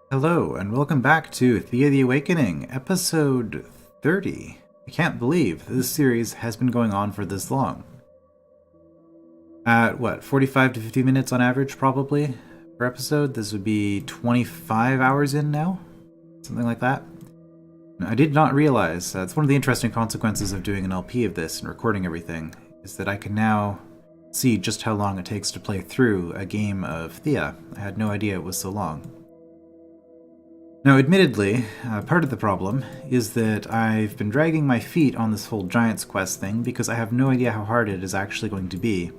Hello, and welcome back to Thea the Awakening, episode 30. I can't believe this series has been going on for this long. At what, 45 to 50 minutes on average, probably, per episode? This would be 25 hours in now? Something like that? I did not realize, it's one of the interesting consequences of doing an LP of this and recording everything, is that I can now see just how long it takes to play through a game of Thea. I had no idea it was so long. Now, admittedly, part of the problem is that I've been dragging my feet on this whole Giant's Quest thing because I have no idea how hard it is actually going to be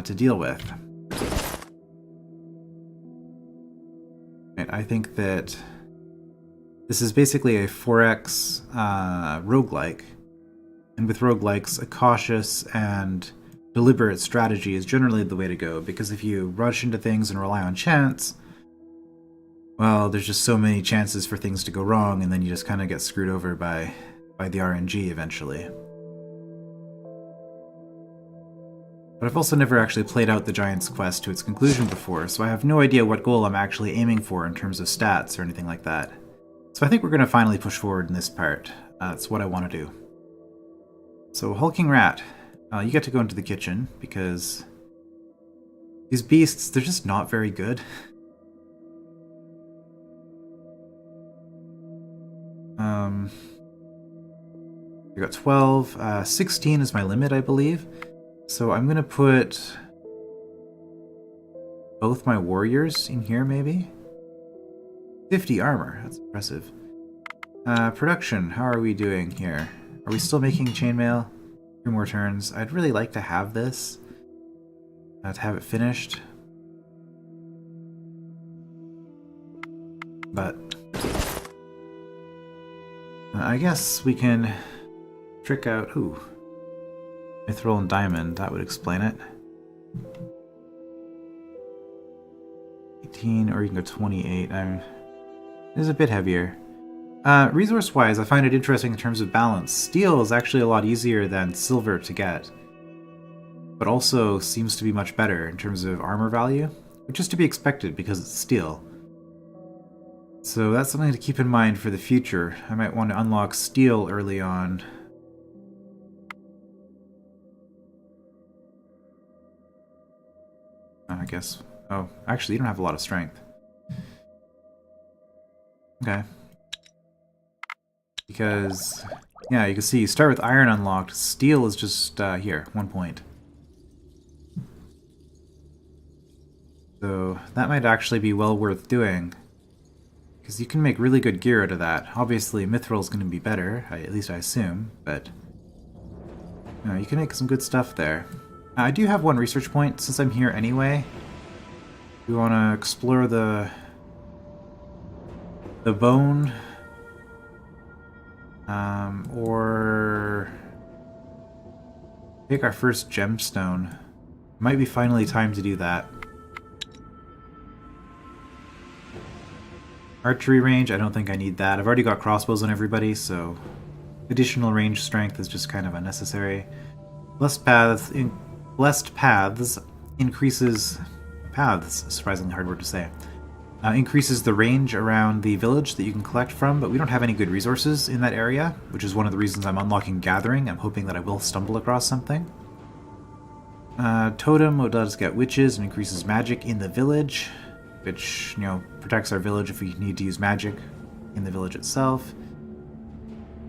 to deal with. Right, I think that this is basically a 4X roguelike, and with roguelikes, a cautious and deliberate strategy is generally the way to go, because if you rush into things and rely on chance, well, there's just so many chances for things to go wrong, and then you just kind of get screwed over by the RNG eventually. But I've also never actually played out the Giant's Quest to its conclusion before, so I have no idea what goal I'm actually aiming for in terms of stats or anything like that. So I think we're going to finally push forward in this part. That's what I want to do. So, Hulking Rat, you get to go into the kitchen, because these beasts, they're just not very good. I got 12. 16 is my limit, I believe. So I'm going to put both my warriors in here, maybe? 50 armor. That's impressive. Production. How are we doing here? Are we still making chainmail? 2 more turns. I'd really like to have this. To have it finished. But I guess we can trick out... Ooh. Mithril and diamond. That would explain it. 18, or you can go 28. It is a bit heavier. Resource-wise, I find it interesting in terms of balance. Steel is actually a lot easier than silver to get, but also seems to be much better in terms of armor value, which is to be expected because it's steel. So that's something to keep in mind for the future. I might want to unlock steel early on. I guess. Oh, actually, you don't have a lot of strength. Okay. Because, yeah, you can see you start with iron unlocked. Steel is just here, 1 point. So that might actually be well worth doing, because you can make really good gear out of that. Obviously, mithril is going to be better, at least I assume, but you can make some good stuff there. I do have 1 research point since I'm here anyway. We want to explore the bone, or take our first gemstone. Might be finally time to do that. Archery range, I don't think I need that. I've already got crossbows on everybody, so additional range strength is just kind of unnecessary. Blessed paths increases... Paths, surprisingly hard word to say. Increases the range around the village that you can collect from, but we don't have any good resources in that area, which is one of the reasons I'm unlocking Gathering. I'm hoping that I will stumble across something. Totem will let us get witches and increases magic in the village, which, protects our village if we need to use magic in the village itself.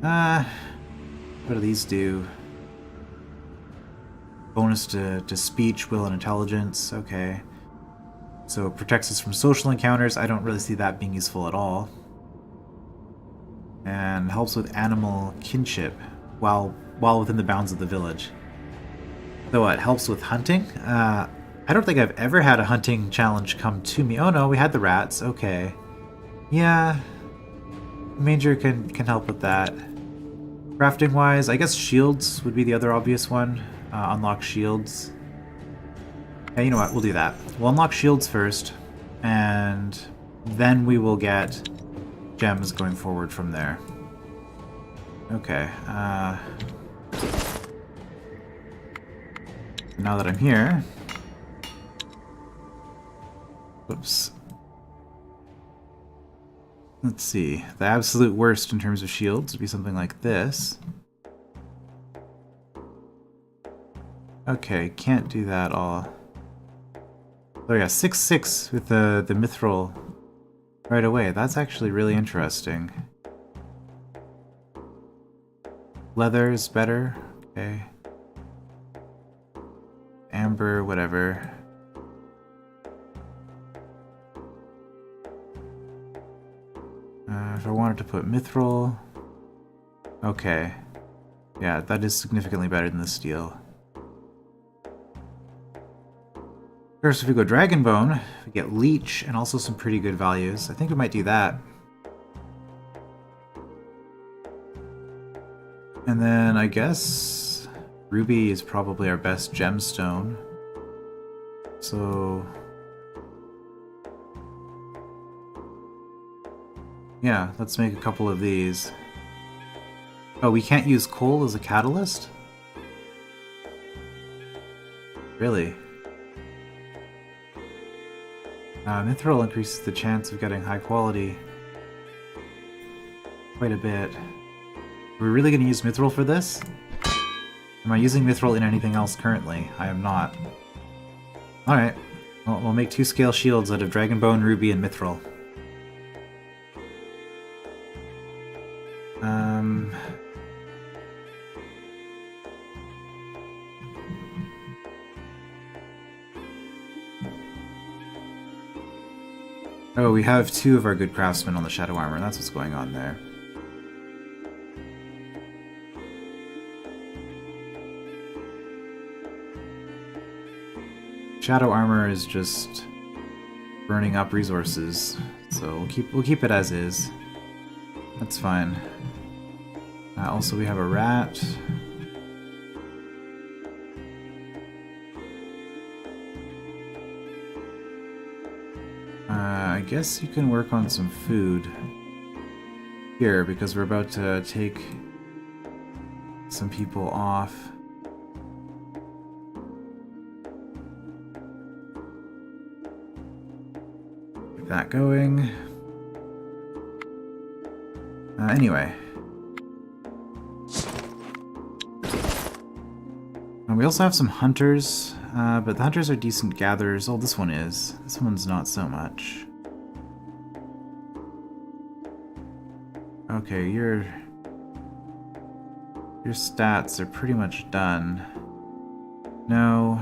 What do these do? Bonus to speech, will, and intelligence. Okay. So it protects us from social encounters. I don't really see that being useful at all. And helps with animal kinship while within the bounds of the village. So it helps with hunting. I don't think I've ever had a hunting challenge come to me. Oh no, we had the rats. Okay. Yeah. Major can help with that. Crafting wise, I guess shields would be the other obvious one. Unlock shields. Yeah, you know what? We'll do that. We'll unlock shields first, and then we will get gems going forward from there. Okay. Now that I'm here... Whoops. Let's see. The absolute worst in terms of shields would be something like this. Okay, can't do that all. Oh yeah, 6/6 with the mithril right away. That's actually really interesting. Leather is better. Okay. Amber, whatever. If I wanted to put mithril... Okay. Yeah, that is significantly better than the steel. Of course, if we go Dragonbone, we get Leech and also some pretty good values. I think we might do that. And then I guess Ruby is probably our best gemstone. So... yeah, let's make a couple of these. Oh, we can't use coal as a catalyst? Really? Mithril increases the chance of getting high quality quite a bit. Are we really going to use mithril for this? Am I using mithril in anything else currently? I am not. Alright. Well, we'll make 2 scale shields out of Dragonbone, Ruby, and mithril. Oh, we have 2 of our good craftsmen on the shadow armor. That's what's going on there. Shadow armor is just burning up resources, so we'll keep it as is. That's fine. Also, we have a rat. I guess you can work on some food here because we're about to take some people off. Get that going. Anyway. We also have some hunters, but the hunters are decent gatherers. Oh, this one is. This one's not so much. Okay, your stats are pretty much done. No.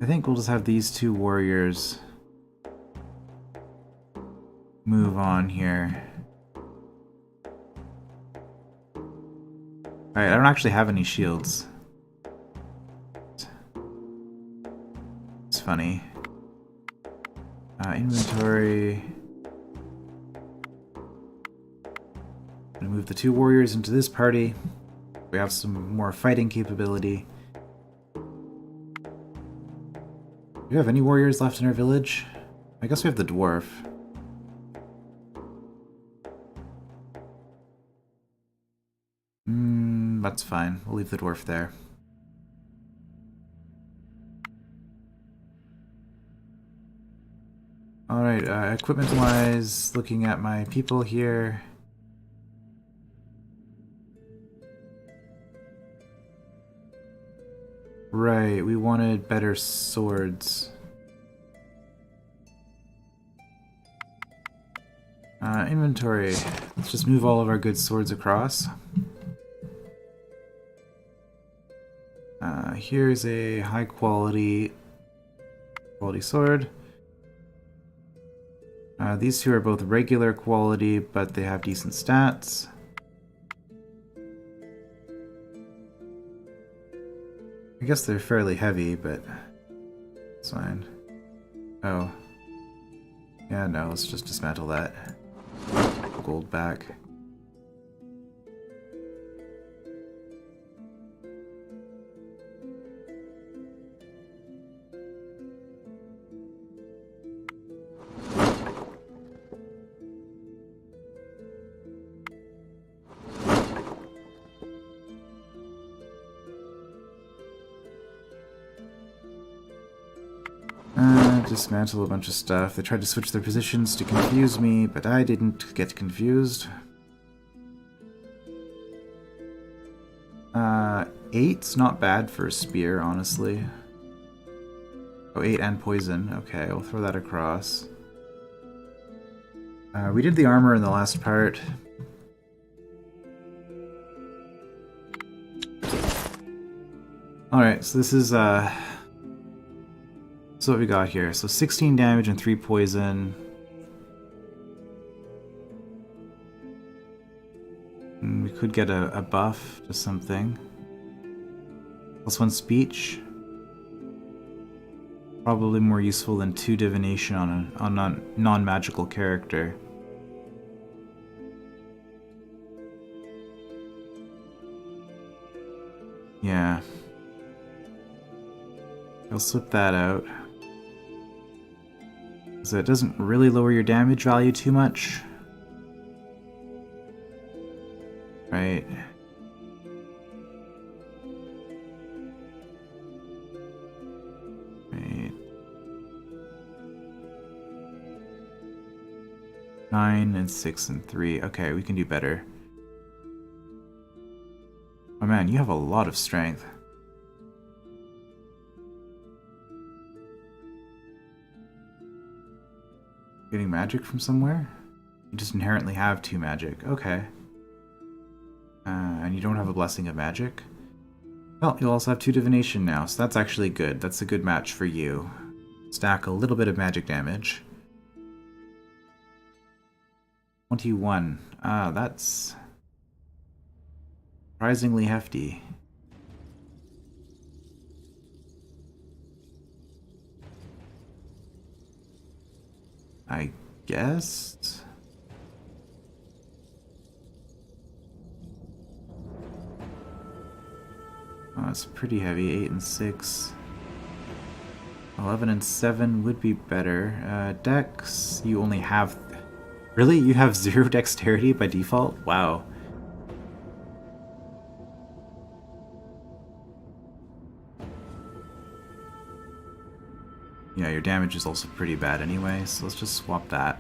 I think we'll just have these 2 warriors move on here. Alright, I don't actually have any shields. It's funny. Inventory. I'm gonna move the 2 warriors into this party. We have some more fighting capability. Do we have any warriors left in our village? I guess we have the dwarf. That's fine. We'll leave the dwarf there. Alright, equipment-wise, looking at my people here. Right, we wanted better swords. Inventory. Let's just move all of our good swords across. Here's a high quality sword. These 2 are both regular quality, but they have decent stats. I guess they're fairly heavy, but it's fine. Oh. Yeah, no, let's just dismantle that. Gold back. Dismantle a bunch of stuff. They tried to switch their positions to confuse me, but I didn't get confused. 8's not bad for a spear, honestly. Oh, 8 and poison. Okay, we'll throw that across. We did the armor in the last part. Alright, so this is what we got here. So 16 damage and 3 poison. And we could get a buff to something. +1 speech. Probably more useful than 2 divination on a non-magical character. Yeah. I'll slip that out. So it doesn't really lower your damage value too much. Right. Right. 9 and 6 and 3. Okay, we can do better. Oh man, you have a lot of strength. Getting magic from somewhere? You just inherently have 2 magic. Okay. And you don't have a blessing of magic? Well, you'll also have 2 divination now, so that's actually good. That's a good match for you. Stack a little bit of magic damage. 21. Ah, that's surprisingly hefty. I guess? Oh, it's pretty heavy. 8 and 6. 11 and 7 would be better. Dex, you only have... Really? You have 0 dexterity by default? Wow. Yeah, your damage is also pretty bad anyway, so let's just swap that.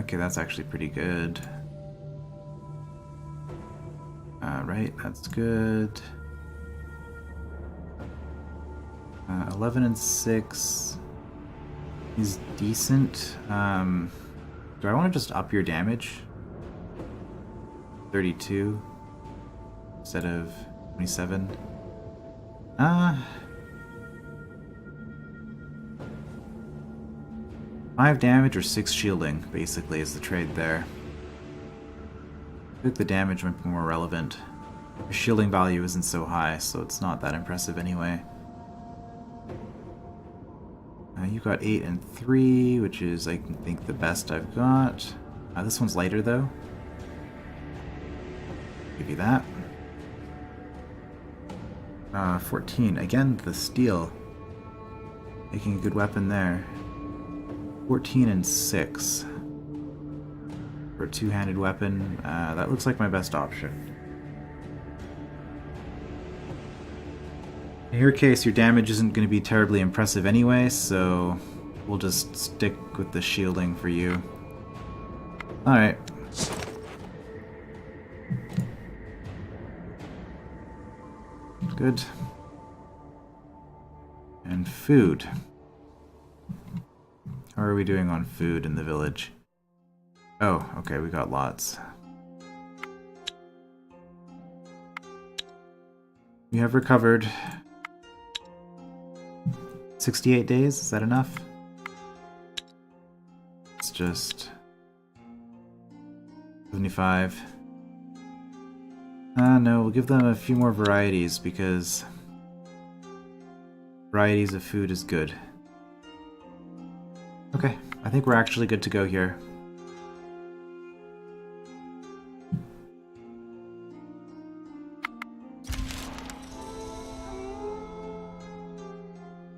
Okay, that's actually pretty good. Right, that's good. 11 and 6 is decent. Do I want to just up your damage? 32 instead of 27. 5 damage or 6 shielding, basically, is the trade there. I think the damage might be more relevant. The shielding value isn't so high, so it's not that impressive anyway. You got 8 and 3, which is, I think, the best I've got. This one's lighter, though. Give you that. 14. Again, the steel. Making a good weapon there. 14 and 6. For a two-handed weapon, that looks like my best option. In your case, your damage isn't going to be terribly impressive anyway, so we'll just stick with the shielding for you. Alright. Good. And food. How are we doing on food in the village? Oh, okay, we got lots. We have recovered 68 days, is that enough? It's just 75. No, we'll give them a few more varieties because varieties of food is good. Okay, I think we're actually good to go here.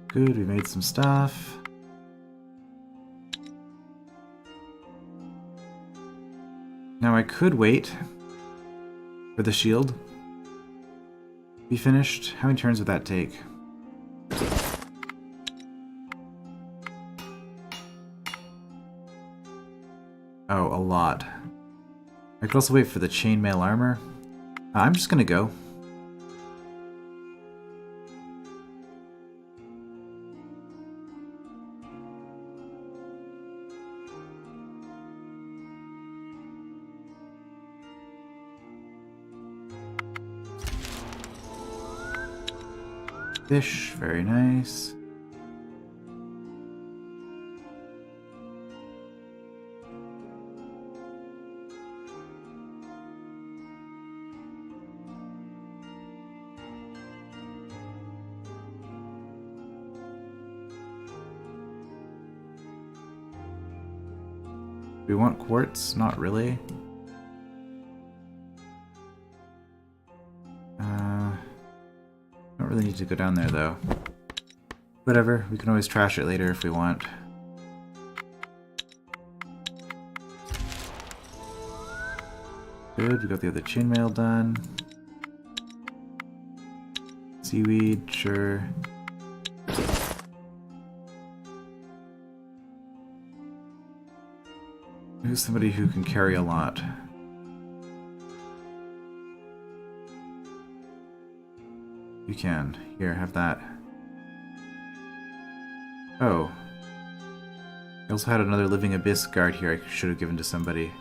Good, we made some stuff. Now I could wait for the shield to be finished. How many turns would that take? Oh, a lot. I could also wait for the chainmail armor. I'm just gonna go. Fish, very nice. Do we want quartz? Not really. Don't really need to go down there though. Whatever, we can always trash it later if we want. Good, we got the other chainmail done. Seaweed, sure. Who's somebody who can carry a lot? You can. Here, have that. Oh. I also had another Living Abyss guard here I should have given to somebody.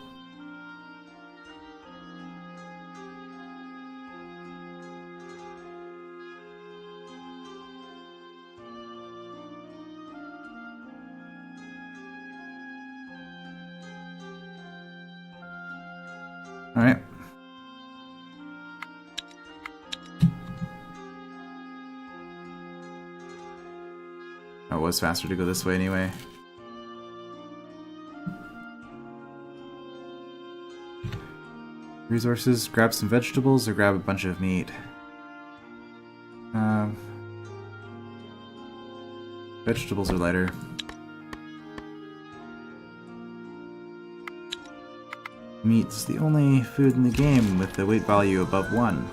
Alright. Oh, it was faster to go this way anyway. Resources, grab some vegetables or grab a bunch of meat. Vegetables are lighter. Meat's the only food in the game with the weight value above 1.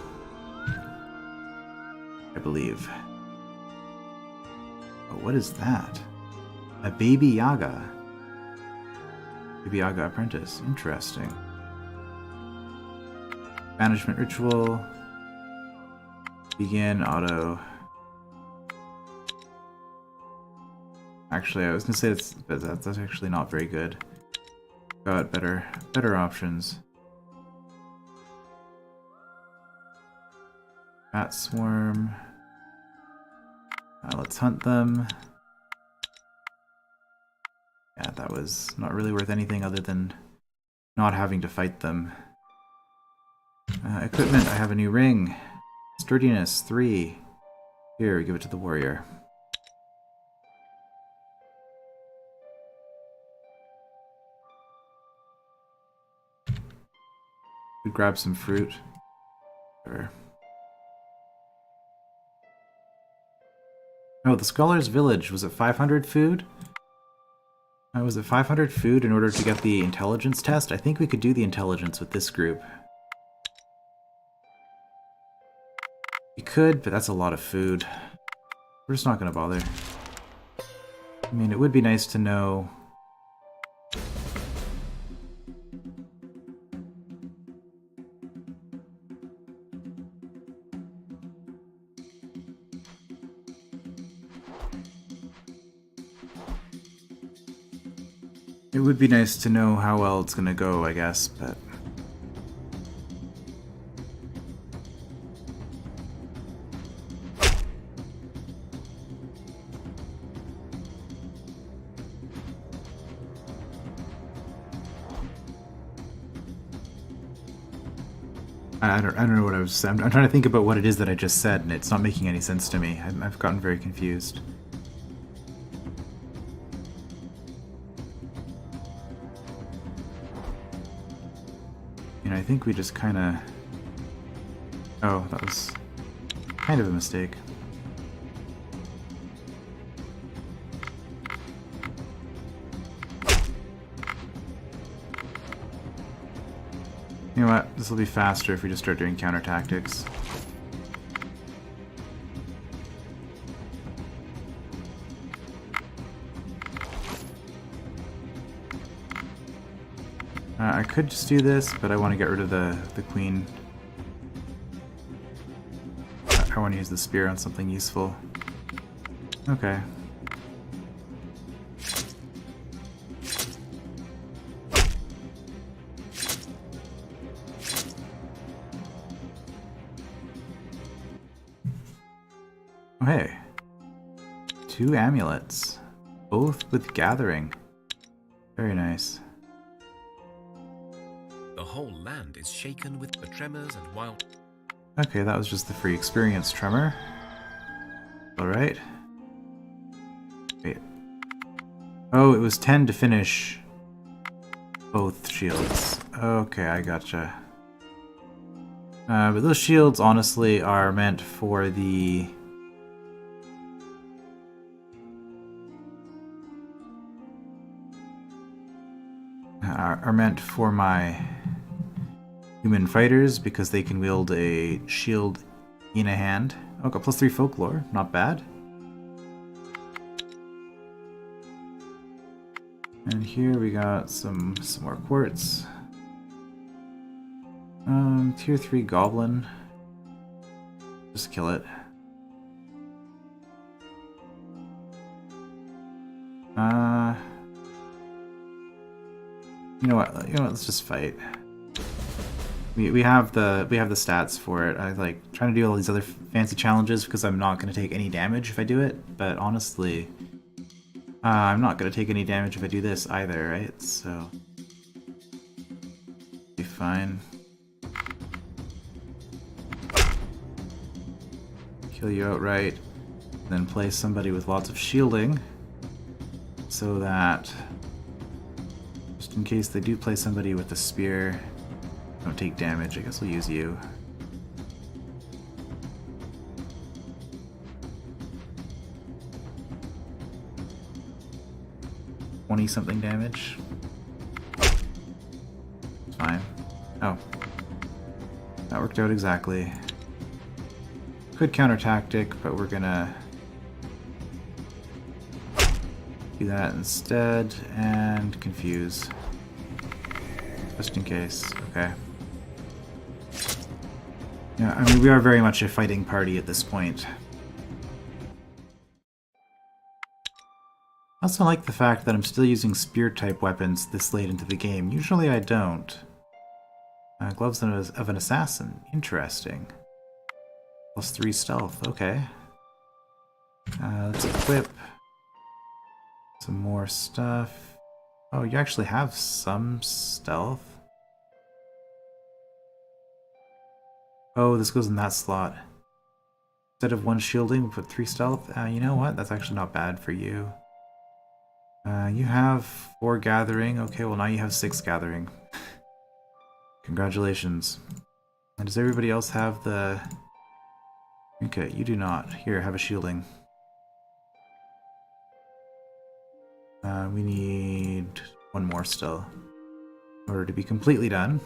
I believe. Oh, what is that? A Baby Yaga. Baby Yaga apprentice. Interesting. Banishment ritual. Begin auto. Actually, I was gonna say that's actually not very good. Got better options. Bat swarm. Let's hunt them. Yeah, that was not really worth anything other than not having to fight them. Equipment, I have a new ring. Sturdiness, 3. Here, give it to the warrior. Could grab some fruit. Sure. Oh, the Scholar's Village. Was it 500 food? Was it 500 food in order to get the intelligence test? I think we could do the intelligence with this group. We could, but that's a lot of food. We're just not going to bother. I mean, it would be nice to know... It would be nice to know how well it's gonna go, I guess, but... I don't know what I was saying. I'm trying to think about what it is that I just said, and it's not making any sense to me. I've gotten very confused. I think we just kind of... Oh, that was kind of a mistake. You know what? This will be faster if we just start doing counter tactics. I could just do this, but I want to get rid of the queen. I want to use the spear on something useful. Okay. Oh, hey. 2 amulets. Both with gathering. Very nice. The whole land is shaken with the tremors and wild... Okay, that was just the free experience tremor. Alright. Wait. Oh, it was 10 to finish both shields. Okay, I gotcha. But those shields, honestly, are meant for the... are meant for my human fighters because they can wield a shield in a hand. Oh, got +3 folklore. Not bad. And here we got some more quartz. Tier 3 goblin. Just kill it. You know what? Let's just fight. We have the stats for it. I like trying to do all these other fancy challenges because I'm not going to take any damage if I do it. But honestly, I'm not going to take any damage if I do this either, right? So be fine. Kill you outright, and then play somebody with lots of shielding, so that just in case they do play somebody with a spear, don't take damage. I guess we'll use you. $20-something damage. It's fine. Oh. That worked out exactly. Could counter tactic, but we're gonna do that instead and confuse. Just in case. Okay. Yeah, I mean, we are very much a fighting party at this point. I also like the fact that I'm still using spear-type weapons this late into the game. Usually I don't. Gloves of an assassin. Interesting. +3 stealth. Okay. Let's equip some more stuff. Oh, you actually have some stealth. Oh, this goes in that slot. Instead of 1 shielding, we put 3 stealth. You know what? That's actually not bad for you. You have 4 gathering. Okay, well now you have 6 gathering. Congratulations. And does everybody else have the... Okay, you do not. Here, have a shielding. We need 1 more still in order to be completely done.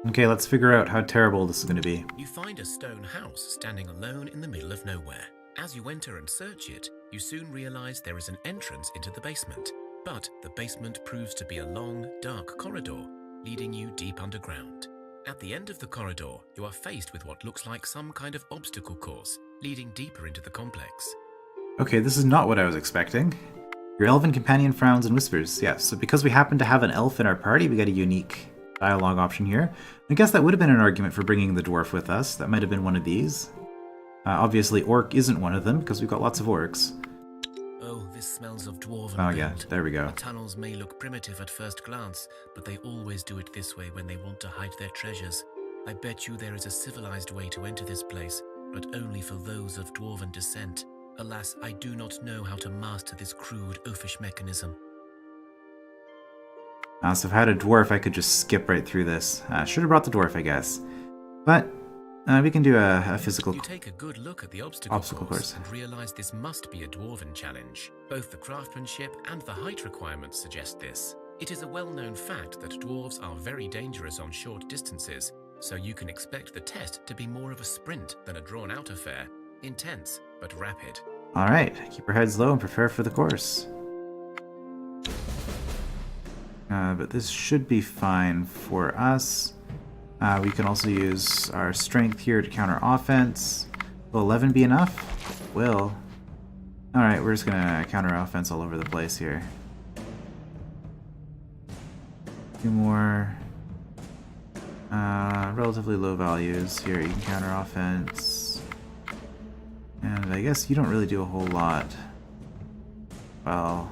Okay, let's figure out how terrible this is going to be. You find a stone house standing alone in the middle of nowhere. As you enter and search it, you soon realize there is an entrance into the basement. But the basement proves to be a long, dark corridor, leading you deep underground. At the end of the corridor, you are faced with what looks like some kind of obstacle course, leading deeper into the complex. Okay, this is not what I was expecting. Your elven companion frowns and whispers. Yes, so because we happen to have an elf in our party, we got a unique dialogue option here. I guess that would have been an argument for bringing the dwarf with us. That might have been one of these. Obviously, orc isn't one of them, because we've got lots of orcs. Oh, this smells of dwarven Oh yeah, gold. there we go. The tunnels may look primitive at first glance, but they always do it this way when they want to hide their treasures. I bet you there is a civilized way to enter this place, but only for those of dwarven descent. Alas, I do not know how to master this crude, oafish mechanism. So if I had a dwarf, I could just skip right through this. Should have brought the dwarf, I guess. But we can do a physical... You take a good look at the obstacle course and realize this must be a dwarven challenge. Both the craftsmanship and the height requirements suggest this. It is a well-known fact that dwarves are very dangerous on short distances, so you can expect the test to be more of a sprint than a drawn-out affair. Intense, but rapid. Alright, keep our heads low and prepare for the course. But this should be fine for us. We can also use our strength here to counter offense. Will 11 be enough? Will. Alright, we're just gonna counter offense all over the place here. 2 more. Relatively low values. Here, you can counter offense. And I guess you don't really do a whole lot. Well,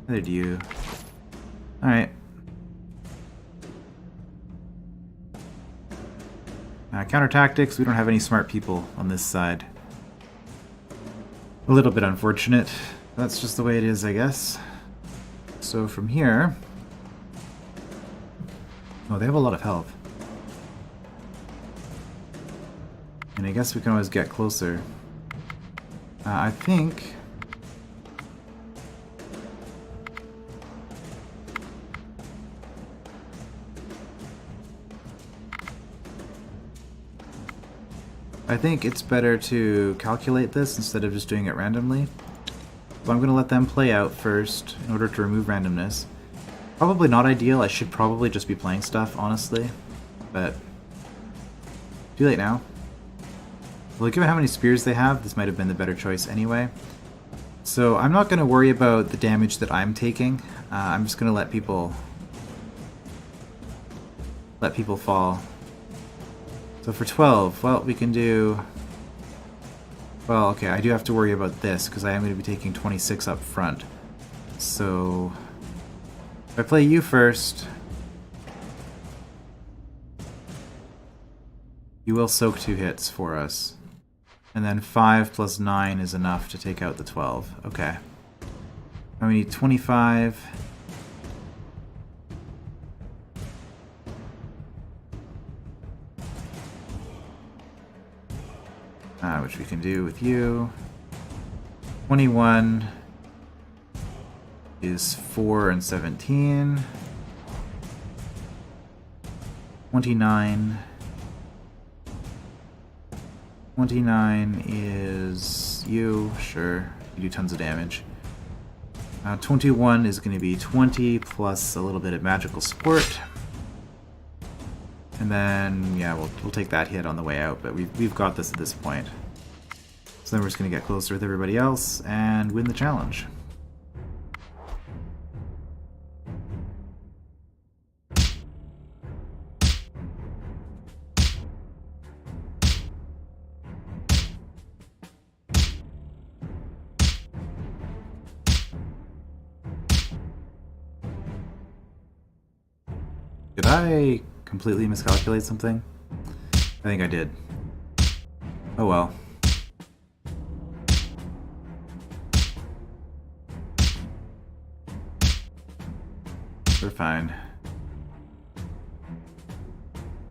neither do you. Alright. Counter tactics, we don't have any smart people on this side. A little bit unfortunate. That's just the way it is, I guess. So from here... Oh, they have a lot of health. And I guess we can always get closer. I think... it's better to calculate this instead of just doing it randomly. So I'm going to let them play out first in order to remove randomness. Probably not ideal. I should probably just be playing stuff, honestly. But too late now. Well, given how many spears they have, this might have been the better choice anyway. So I'm not going to worry about the damage that I'm taking. I'm just going to let people fall. So for 12, well, we can do... Well, okay, I do have to worry about this, because I am going to be taking 26 up front. So... if I play you first... you will soak 2 hits for us. And then 5 plus 9 is enough to take out the 12. Okay. Now we need 25... which we can do with you. 21 is 4 and 17. 29. 29 is you. Sure, you do tons of damage. 21 is going to be 20 plus a little bit of magical support. And then, yeah, we'll take that hit on the way out, but we've got this at this point. So then we're just going to get closer with everybody else and win the challenge. Did I completely miscalculate something? I think I did. Oh well. We're fine.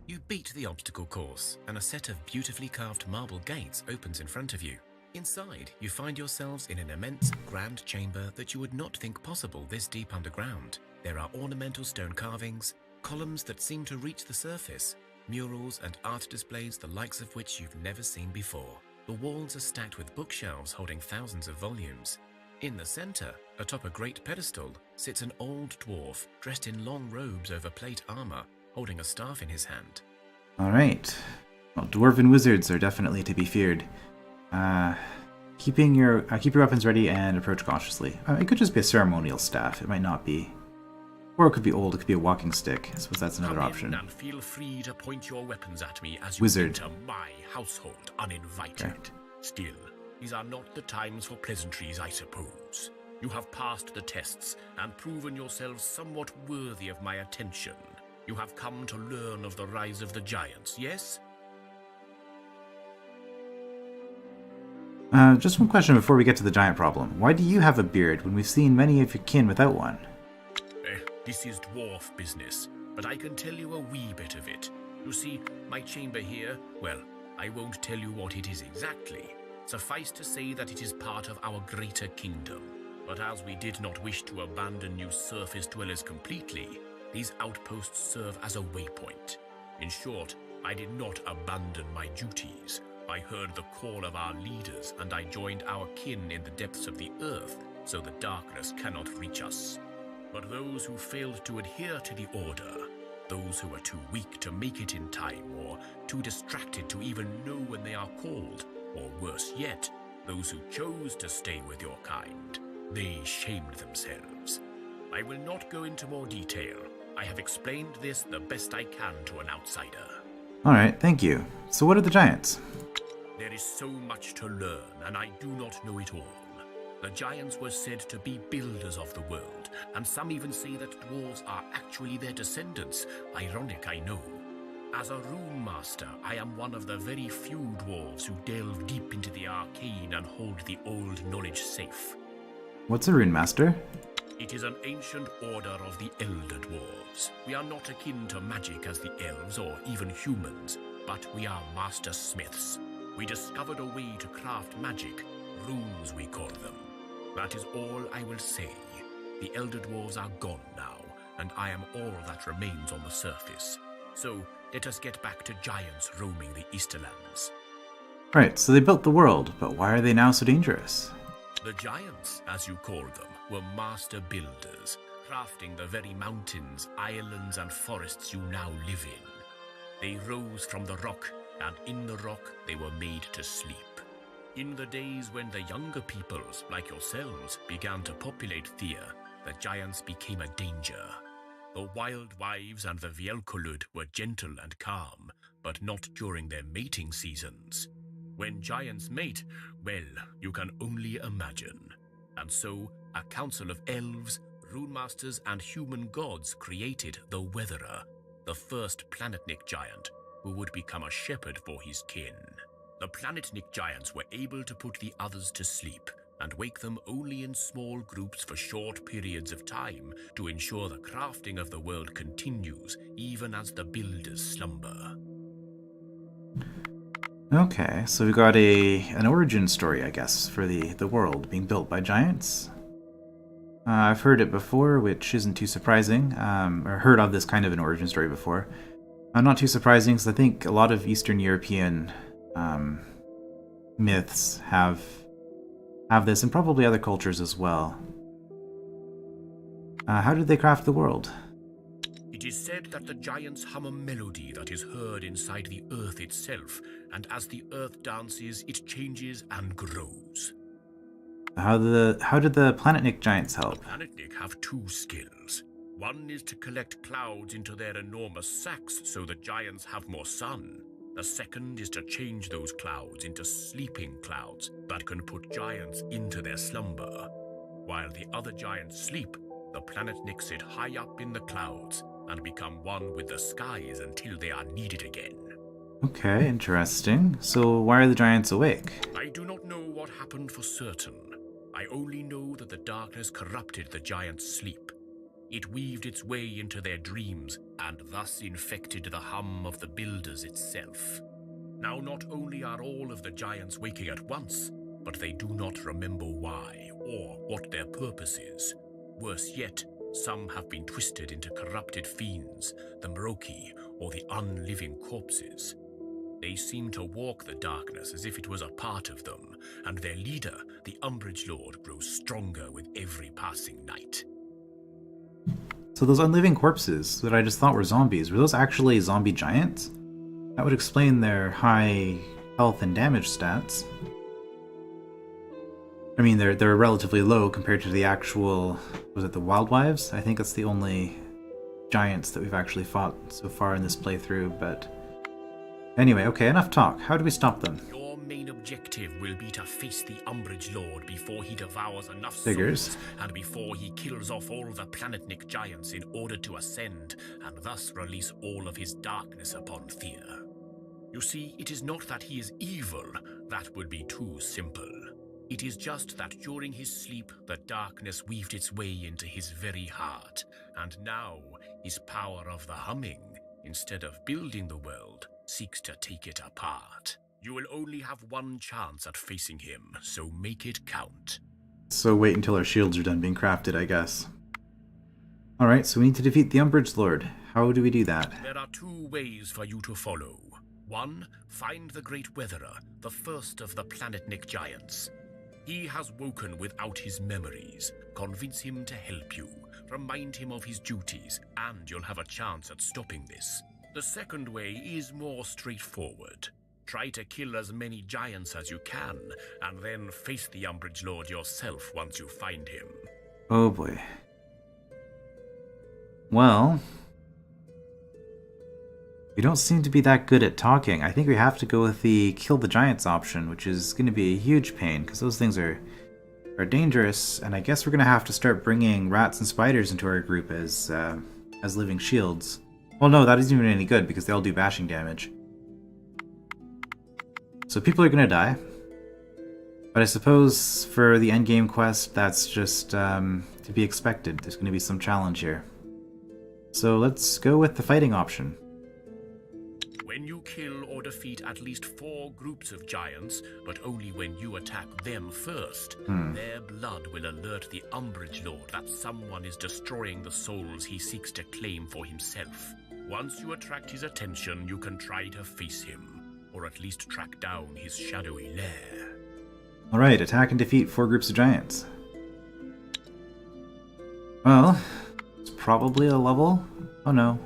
You beat the obstacle course, and a set of beautifully carved marble gates opens in front of you. Inside, you find yourselves in an immense, grand chamber that you would not think possible this deep underground. There are ornamental stone carvings, columns that seem to reach the surface, murals and art displays the likes of which you've never seen before. The walls are stacked with bookshelves holding thousands of volumes. In the center, atop a great pedestal, sits an old dwarf dressed in long robes over plate armor, holding a staff in his hand. Alright. Well, dwarven wizards are definitely to be feared. Keep your weapons ready and approach cautiously. It could just be a ceremonial staff. It might not be. Or it could be old. It could be a walking stick. I suppose that's another option. And feel free to point your weapons at me as you Wizard. enter my household uninvited. Okay. Still, these are not the times for pleasantries, I suppose. You have passed the tests and proven yourselves somewhat worthy of my attention. You have come to learn of the rise of the giants, yes? Just one question before we get to the giant problem. Why do you have a beard when we've seen many of your kin without one? This is dwarf business, but I can tell you a wee bit of it. You see, my chamber here, well, I won't tell you what it is exactly. Suffice to say that it is part of our greater kingdom. But as we did not wish to abandon you surface dwellers completely, these outposts serve as a waypoint. In short, I did not abandon my duties. I heard the call of our leaders, and I joined our kin in the depths of the earth, so the darkness cannot reach us. But those who failed to adhere to the order, those who are too weak to make it in time, or too distracted to even know when they are called, or worse yet, those who chose to stay with your kind, they shamed themselves. I will not go into more detail. I have explained this the best I can to an outsider. Alright, thank you. So what are the giants? There is so much to learn, and I do not know it all. The giants were said to be builders of the world, and some even say that dwarves are actually their descendants. Ironic, I know. As a rune master, I am one of the very few dwarves who delve deep into the arcane and hold the old knowledge safe. What's a rune master? It is an ancient order of the elder dwarves. We are not akin to magic as the elves or even humans, but we are master smiths. We discovered a way to craft magic, runes we call them. That is all I will say. The elder dwarves are gone now, and I am all that remains on the surface. So let us get back to giants roaming the Easterlands. Right, so they built the world, but why are they now so dangerous? The giants, as you call them, were master builders, crafting the very mountains, islands, and forests you now live in. They rose from the rock, and in the rock they were made to sleep. In the days when the younger peoples, like yourselves, began to populate Thea, the giants became a danger. The wild wives and the Vielkolud were gentle and calm, but not during their mating seasons. When giants mate, well, you can only imagine. And so, a council of elves, rune masters, and human gods created the Weatherer, the first Planetnik giant, who would become a shepherd for his kin. The Planetnik giants were able to put the others to sleep, and wake them only in small groups for short periods of time to ensure the crafting of the world continues, even as the builders slumber. Okay, so we got an origin story, I guess, for the world being built by giants. I've heard it before, which isn't too surprising, or heard of this kind of an origin story before. Not too surprising, because I think a lot of Eastern European myths have this, and probably other cultures as well. How did they craft the world? It is said that the giants hum a melody that is heard inside the earth itself, and as the earth dances, it changes and grows. How did the Planetnik giants help? The Planetnik have two skills. One is to collect clouds into their enormous sacks so the giants have more sun. The second is to change those clouds into sleeping clouds that can put giants into their slumber. While the other giants sleep, the Planetnik sit high up in the clouds and become one with the skies until they are needed again. Okay, interesting. So why are the giants awake? I do not know what happened for certain. I only know that the darkness corrupted the giants' sleep. It weaved its way into their dreams and thus infected the hum of the builders itself. Now not only are all of the giants waking at once, but they do not remember why or what their purpose is. Worse yet, some have been twisted into corrupted fiends, the Mroki, or the unliving corpses. They seem to walk the darkness as if it was a part of them, and their leader, the Umbrage Lord, grows stronger with every passing night. So those unliving corpses that I just thought were zombies, were those actually zombie giants? That would explain their high health and damage stats. I mean, they're relatively low compared to the actual, was it the Wild Wives? I think that's the only giants that we've actually fought so far in this playthrough, but... Anyway, okay, enough talk. How do we stop them? Your main objective will be to face the Umbrage Lord before he devours enough Figures. souls, and before he kills off all the Planetnik giants in order to ascend, and thus release all of his darkness upon Thea. You see, it is not that he is evil. That would be too simple. It is just that during his sleep, the darkness weaved its way into his very heart, and now his power of the humming, instead of building the world, seeks to take it apart. You will only have one chance at facing him, so make it count. So wait until our shields are done being crafted, I guess. Alright, so we need to defeat the Umbrage Lord. How do we do that? There are two ways for you to follow. One, find the Great Weatherer, the first of the Planetnik giants. He has woken without his memories. Convince him to help you. Remind him of his duties, and you'll have a chance at stopping this. The second way is more straightforward. Try to kill as many giants as you can, and then face the Umbrage Lord yourself once you find him. Oh boy. Well, we don't seem to be that good at talking. I think we have to go with the kill the giants option, which is going to be a huge pain, because those things are dangerous, and I guess we're going to have to start bringing rats and spiders into our group as living shields. Well, no, that isn't even any good, because they all do bashing damage. So people are going to die. But I suppose for the endgame quest, that's just to be expected. There's going to be some challenge here. So let's go with the fighting option. When you kill or defeat at least 4 groups of giants, but only when you attack them first, their blood will alert the Umbrage Lord that someone is destroying the souls he seeks to claim for himself. Once you attract his attention, you can try to face him, or at least track down his shadowy lair. Alright, attack and defeat 4 groups of giants. Well, it's probably a level. Oh no.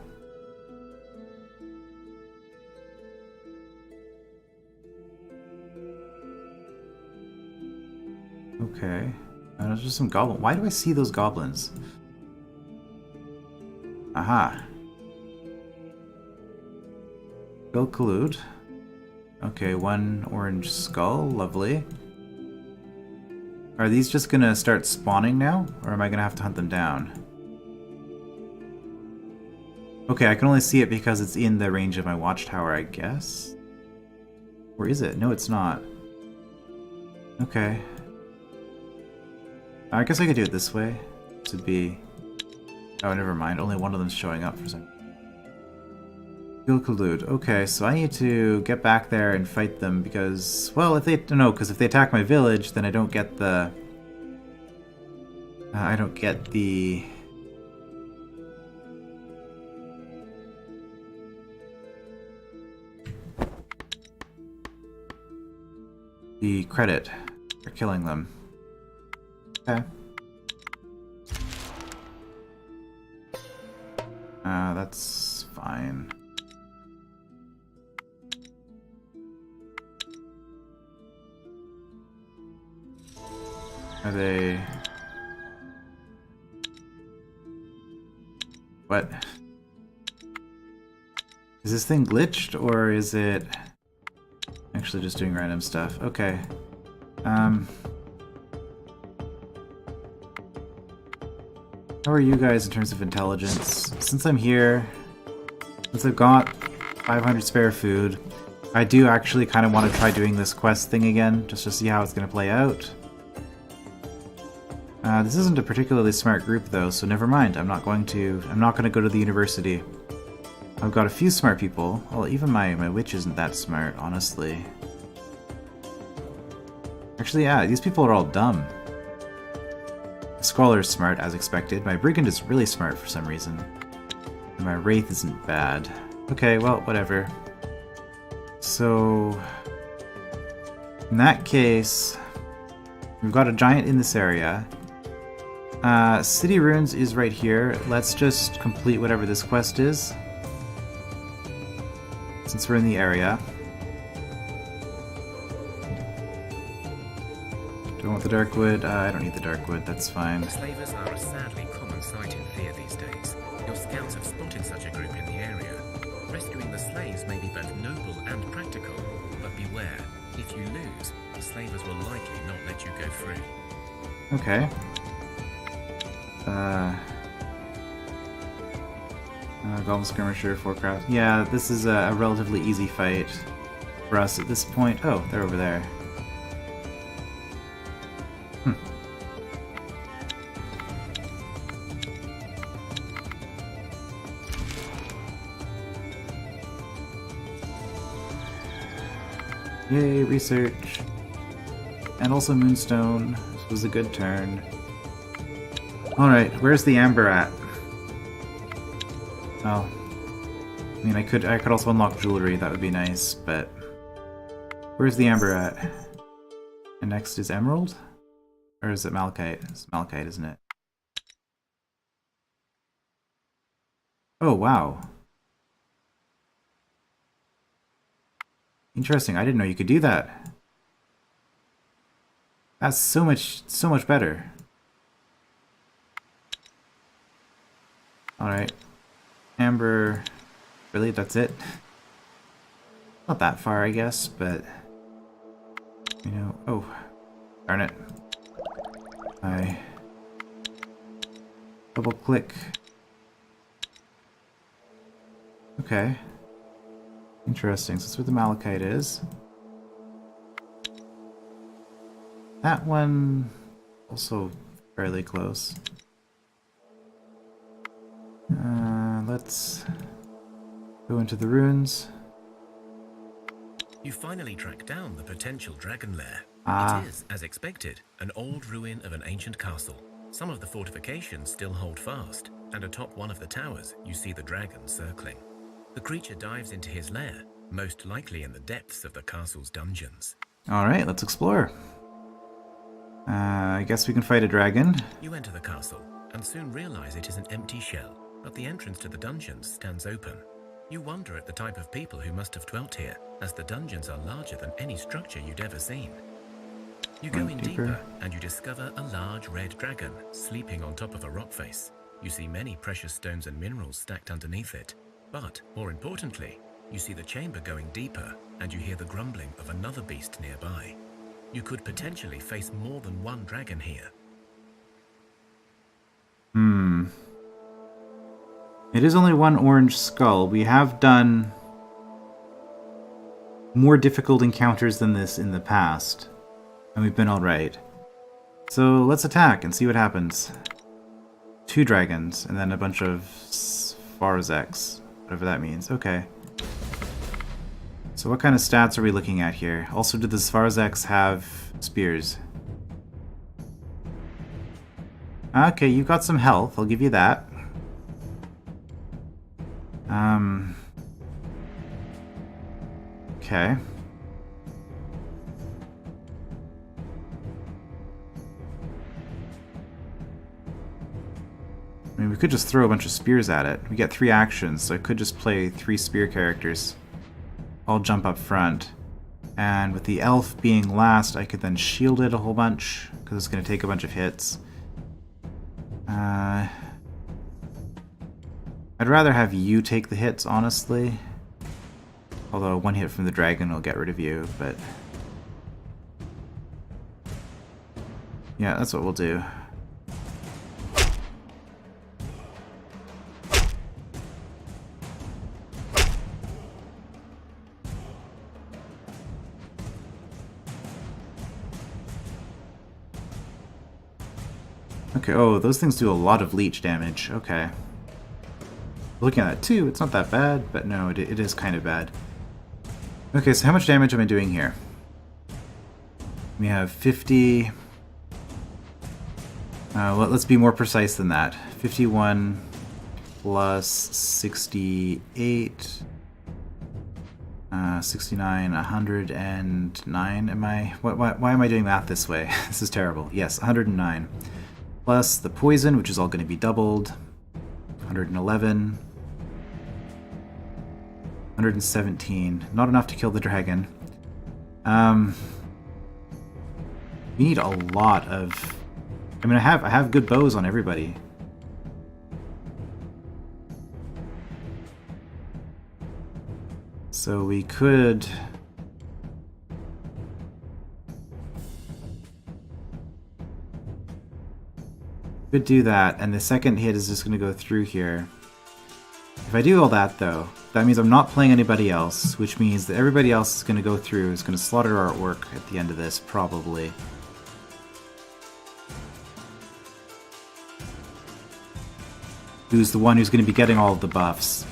Okay. There's just some goblin. Why do I see those goblins? Aha. Go collude. Okay, 1 orange skull. Lovely. Are these just gonna start spawning now? Or am I gonna have to hunt them down? Okay, I can only see it because it's in the range of my watchtower, I guess? Or is it? No, it's not. Okay. I guess I could do it this way. This would be... Oh, never mind. Only one of them's showing up for some... Kill collude. Okay, so I need to get back there and fight them because... Well, if they... No, because if they attack my village, then I don't get the... I don't get the... the credit for killing them. Okay. That's fine. Are they... What? Is this thing glitched, or is it actually just doing random stuff? Okay. How are you guys in terms of intelligence? Since I'm here, since I've got 500 spare food, I do actually kind of want to try doing this quest thing again, just to see how it's going to play out. This isn't a particularly smart group though, so never mind. I'm not going to go to the university. I've got a few smart people. Well, even my witch isn't that smart, honestly. Actually, yeah, these people are all dumb. The Scholar is smart, as expected. My Brigand is really smart for some reason. And my Wraith isn't bad. Okay, well, whatever. So... in that case... we've got a giant in this area. City Ruins is right here. Let's just complete whatever this quest is. Since we're in the area. Do I want the dark wood? I don't need the dark wood, that's fine. Slavers are a sadly common sight in Thea these days. Your scouts have spotted such a group in the area. Rescuing the slaves may be both noble and practical, but beware, if you lose, the slavers will likely not let you go free. Okay. Goblin Skirmisher, 4 crafts. Yeah, this is a relatively easy fight for us at this point. Oh, they're over there. Yay, research. And also Moonstone. This was a good turn. Alright, where's the Amber at? Oh. I mean, I could also unlock jewelry, that would be nice, but... where's the Amber at? And next is Emerald? Or is it Malachite? It's Malachite, isn't it? Oh, wow. Interesting. I didn't know you could do that. That's so much better. Alright. Amber. Really? That's it? Not that far, I guess, but... You know... Oh. Darn it. I... Double click. Okay. Interesting. So that's where the malachite is. That one... Also fairly close. Let's go into the ruins. You finally track down the potential dragon lair. Ah. It is, as expected, an old ruin of an ancient castle. Some of the fortifications still hold fast, and atop one of the towers you see the dragon circling. The creature dives into his lair, most likely in the depths of the castle's dungeons. Alright, let's explore. I guess we can fight a dragon. You enter the castle, and soon realize it is an empty shell, but the entrance to the dungeons stands open. You wonder at the type of people who must have dwelt here, as the dungeons are larger than any structure you'd ever seen. You go in deeper, and you discover a large red dragon sleeping on top of a rock face. You see many precious stones and minerals stacked underneath it. But, more importantly, you see the chamber going deeper, and you hear the grumbling of another beast nearby. You could potentially face more than one dragon here. It is only one orange skull. We have done more difficult encounters than this in the past. And we've been alright. So let's attack and see what happens. 2 dragons, and then a bunch of Svarzeks. Whatever that means. Okay. So what kind of stats are we looking at here? Also, do the Svarzeks have spears? Okay, you've got some health. I'll give you that. Okay. I mean, we could just throw a bunch of spears at it. We get 3 actions, so I could just play 3 spear characters. I'll jump up front. And with the elf being last, I could then shield it a whole bunch, because it's going to take a bunch of hits. I'd rather have you take the hits, honestly. Although 1 hit from the dragon will get rid of you, but... Yeah, that's what we'll do. Okay, oh, those things do a lot of leech damage. Okay. Looking at that too, it's not that bad, but no, it is kind of bad. Okay, so how much damage am I doing here? We have 50... well, let's be more precise than that. 51 plus 68... 69, 109. Am I... Why am I doing math this way? This is terrible. Yes, 109. Plus the poison, which is all going to be doubled. 111. 117. Not enough to kill the dragon. We need a lot of... I mean, I have good bows on everybody. So we could... Could do that, and the second hit is just going to go through here. If I do all that, though, that means I'm not playing anybody else, which means that everybody else is going to go through, is going to slaughter our artwork at the end of this, probably. Who's the one who's going to be getting all of the buffs.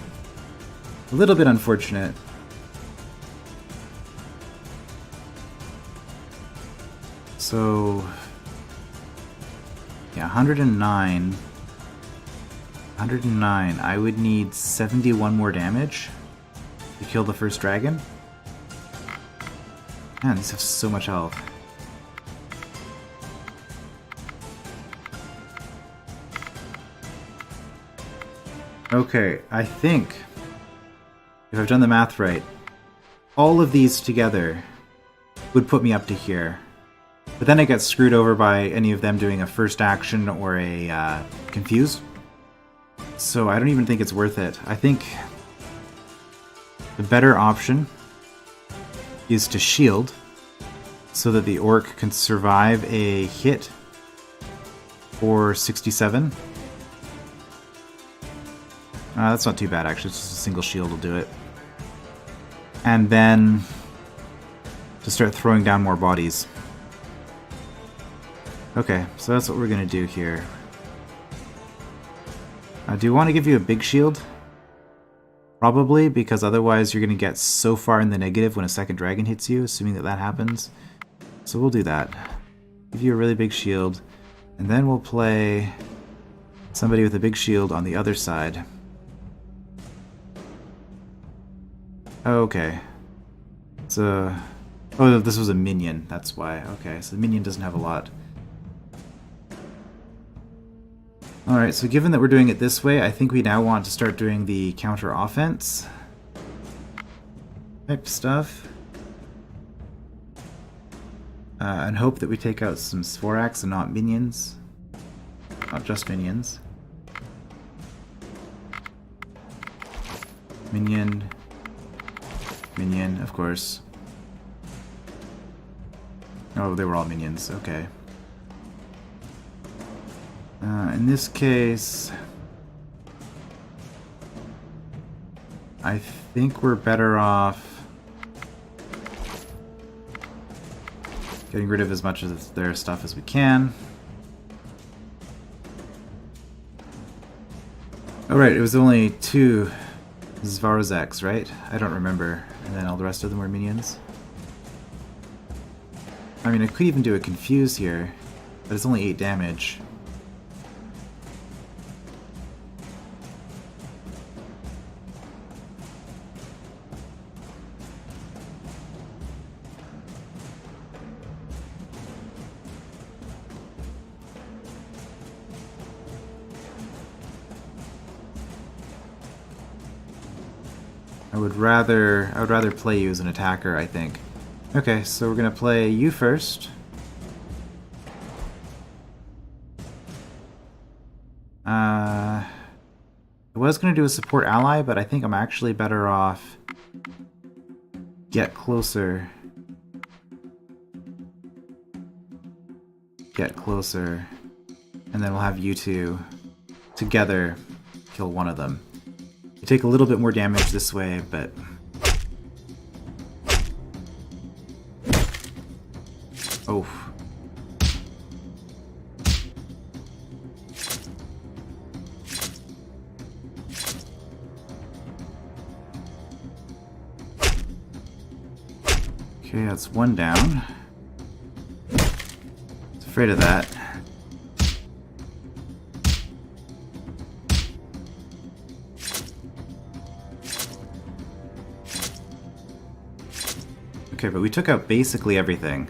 A little bit unfortunate. So... yeah, 109. 109. I would need 71 more damage to kill the first dragon. Man, these have so much health. Okay, I think, if I've done the math right, all of these together would put me up to here. But then I get screwed over by any of them doing a first action or a confuse. So I don't even think it's worth it. I think the better option is to shield so that the orc can survive a hit for 67. That's not too bad, actually. It's just a single shield will do it. And then to start throwing down more bodies. Okay, so that's what we're going to do here. Do you want to give you a big shield? Probably, because otherwise you're going to get so far in the negative when a second dragon hits you, assuming that that happens. So we'll do that. Give you a really big shield, and then we'll play somebody with a big shield on the other side. Okay. So, oh, this was a minion, that's why. Okay, so the minion doesn't have a lot. Alright, so given that we're doing it this way, I think we now want to start doing the counter offense type stuff. And hope that we take out some Svorax and not minions. Not just minions. Minion. Minion, of course. Oh, they were all minions, okay. In this case, I think we're better off getting rid of as much of their stuff as we can. Alright, it was only 2 Svarozeks, right? I don't remember. And then all the rest of them were minions. I mean, I could even do a confuse here, but it's only 8 damage. I would rather play you as an attacker, I think. Okay, so we're gonna play you first. I was gonna do a support ally, but I think I'm actually better off get closer. Get closer. And then we'll have you two together kill one of them. You take a little bit more damage this way, but... Oh. Okay, that's one down. I was afraid of that. Okay, but we took out basically everything.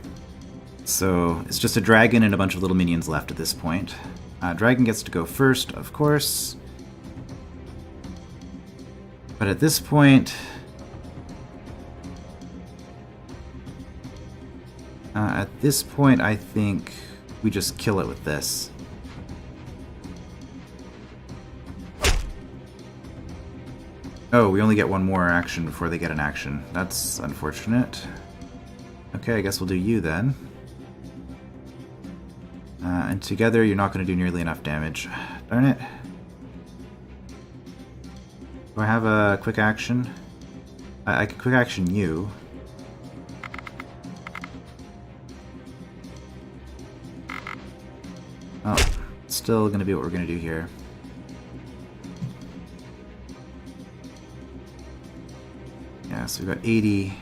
So it's just a dragon and a bunch of little minions left at this point. Dragon gets to go first, of course. But at this point... I think we just kill it with this. Oh, we only get one more action before they get an action. That's unfortunate. Okay, I guess we'll do you then. And together you're not going to do nearly enough damage. Darn it. Do I have a quick action? I can quick action you. Oh, still going to be what we're going to do here. Yeah, so we've got 80.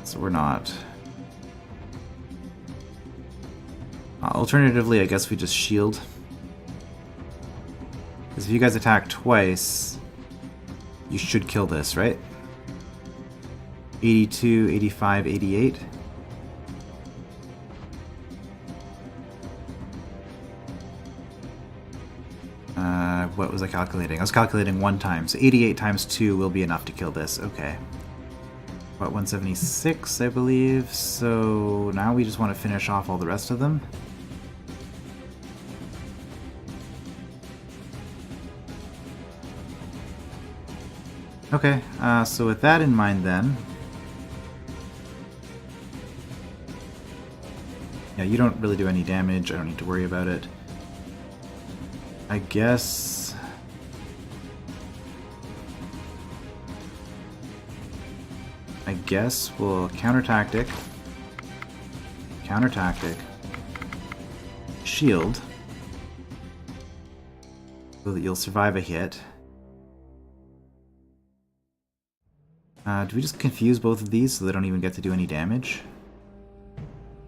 So we're not. Alternatively, I guess we just shield. Because if you guys attack twice, you should kill this, right? 82, 85, 88. what was I calculating? I was calculating 1 time. So 88 times 2 will be enough to kill this. Okay. About 176, I believe. So now we just want to finish off all the rest of them. Okay, so with that in mind then... Yeah, you don't really do any damage. I don't need to worry about it. I guess... we'll counter-tactic. Counter-tactic. Shield. So that you'll survive a hit. Do we just confuse both of these so they don't even get to do any damage?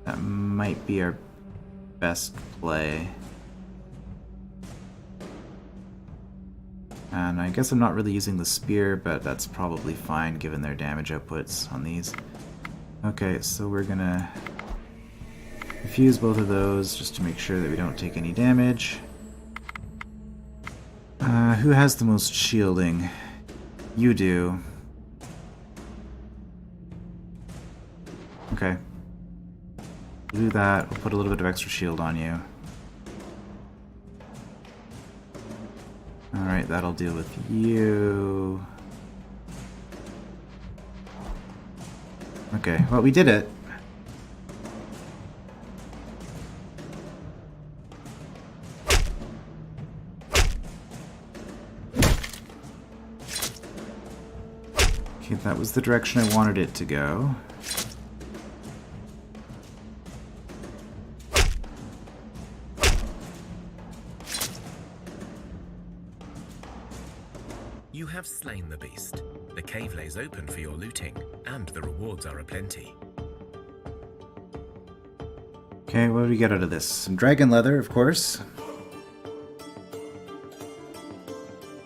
That might be our best play. And I guess I'm not really using the spear, but that's probably fine given their damage outputs on these. Okay, so we're gonna confuse both of those just to make sure that we don't take any damage. Who has the most shielding? You do. Okay. We'll do that. We'll put a little bit of extra shield on you. Alright, that'll deal with you. Okay, well, we did it. Okay, that was the direction I wanted it to go. You have slain the beast. The cave lays open for your looting, and the rewards are aplenty. Okay, what do we get out of this? Some dragon leather, of course.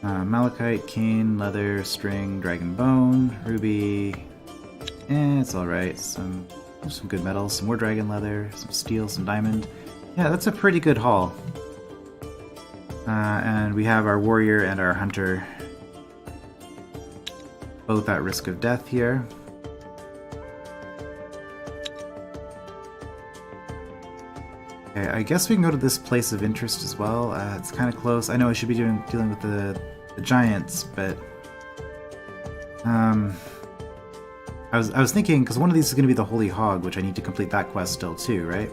Malachite, cane, leather, string, dragon bone, ruby. It's alright. Some good metals, some more dragon leather, some steel, some diamond. Yeah, that's a pretty good haul. And we have our warrior and our hunter both at risk of death here. Okay, I guess we can go to this place of interest as well. It's kind of close. I know I should be dealing with the giants, but I was thinking, because one of these is going to be the Holy Hog, which I need to complete that quest still too, right?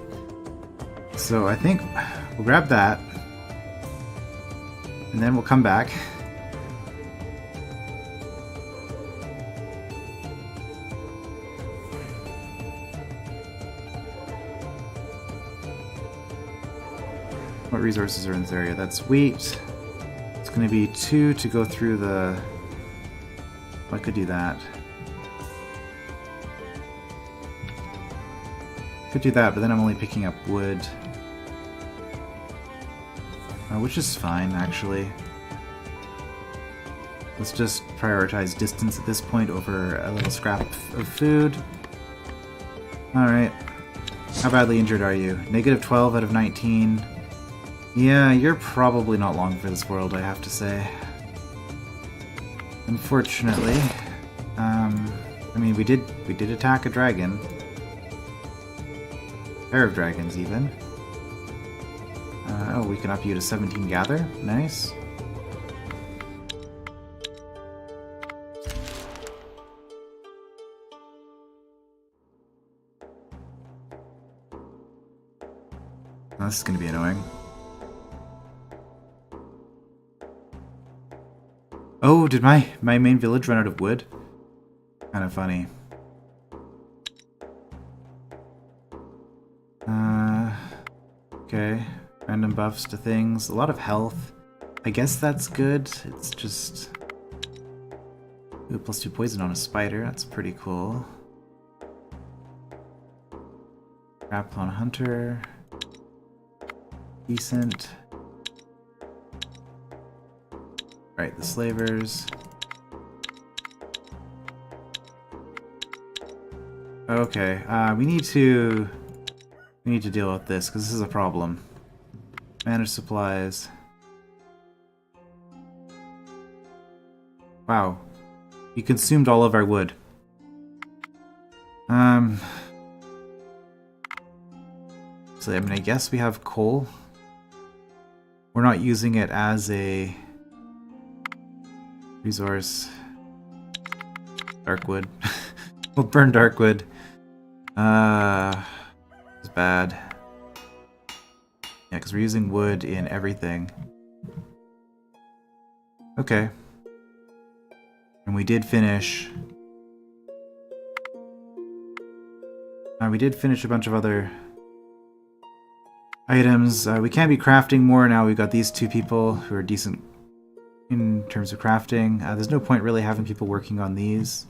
So I think we'll grab that, and then we'll come back. What resources are in this area? That's wheat. It's going to be 2 to go through the... I could do that. Could do that, but then I'm only picking up wood. Which is fine, actually. Let's just prioritize distance at this point over a little scrap of food. Alright. How badly injured are you? Negative 12 out of 19. Yeah, you're probably not long for this world, I have to say. Unfortunately. I mean, we did attack a dragon. Pair of dragons, even. Oh, we can up you to 17 gather. Nice. Oh, this is going to be annoying. Oh, did my main village run out of wood? Kind of funny. Okay. Random buffs to things. A lot of health. I guess that's good. It's just... Ooh, +2 poison on a spider. That's pretty cool. Grapple on a hunter. Decent. Right, the slavers. Okay, we need to deal with this because this is a problem. Manage supplies. Wow. We consumed all of our wood. So, I mean, I guess we have coal. We're not using it as a resource. Darkwood. We'll burn darkwood. It's bad. Yeah, because we're using wood in everything. Okay. And we did finish... we did finish a bunch of other items. We can be crafting more now. We've got these two people who are decent in terms of crafting. There's no point really having people working on these.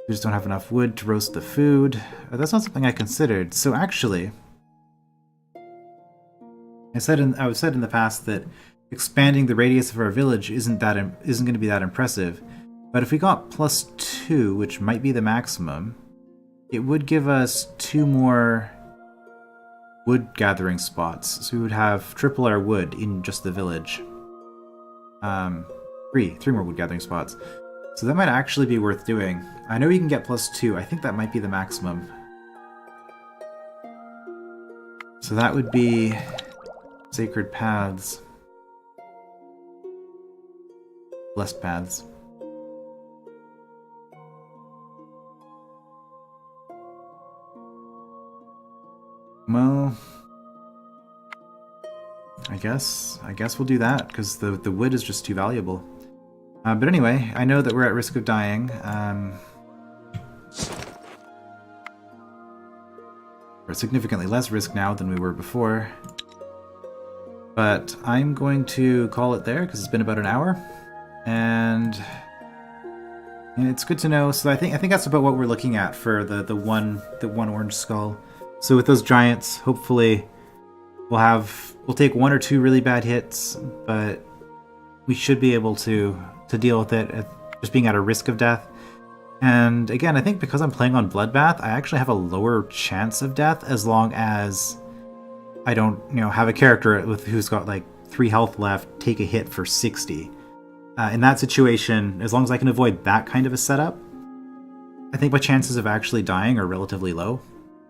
We just don't have enough wood to roast the food. That's not something I considered. So actually, I've said in the past that expanding the radius of our village isn't going to be that impressive. But if we got +2, which might be the maximum, it would give us 2 more wood gathering spots. So we would have triple our wood in just the village. 3 more wood gathering spots. So that might actually be worth doing. I know you can get +2. I think that might be the maximum. So that would be sacred paths. Blessed paths. Well, I guess we'll do that, because the wood is just too valuable. But anyway, I know that we're at risk of dying. We're at significantly less risk now than we were before. But I'm going to call it there, because it's been about an hour. And it's good to know. So I think that's about what we're looking at for the one orange skull. So with those giants, hopefully we'll take 1 or 2 really bad hits, but we should be able to deal with it just being at a risk of death. And again, I think because I'm playing on Bloodbath, I actually have a lower chance of death as long as I don't, have a character who's got like 3 health left, take a hit for 60. In that situation, as long as I can avoid that kind of a setup, I think my chances of actually dying are relatively low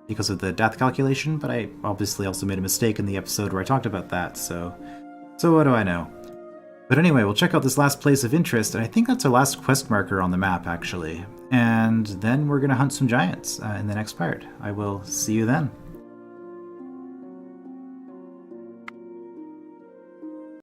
because of the death calculation, but I obviously also made a mistake in the episode where I talked about that, so what do I know? But anyway, we'll check out this last place of interest, and I think that's our last quest marker on the map, actually. And then we're going to hunt some giants in the next part. I will see you then.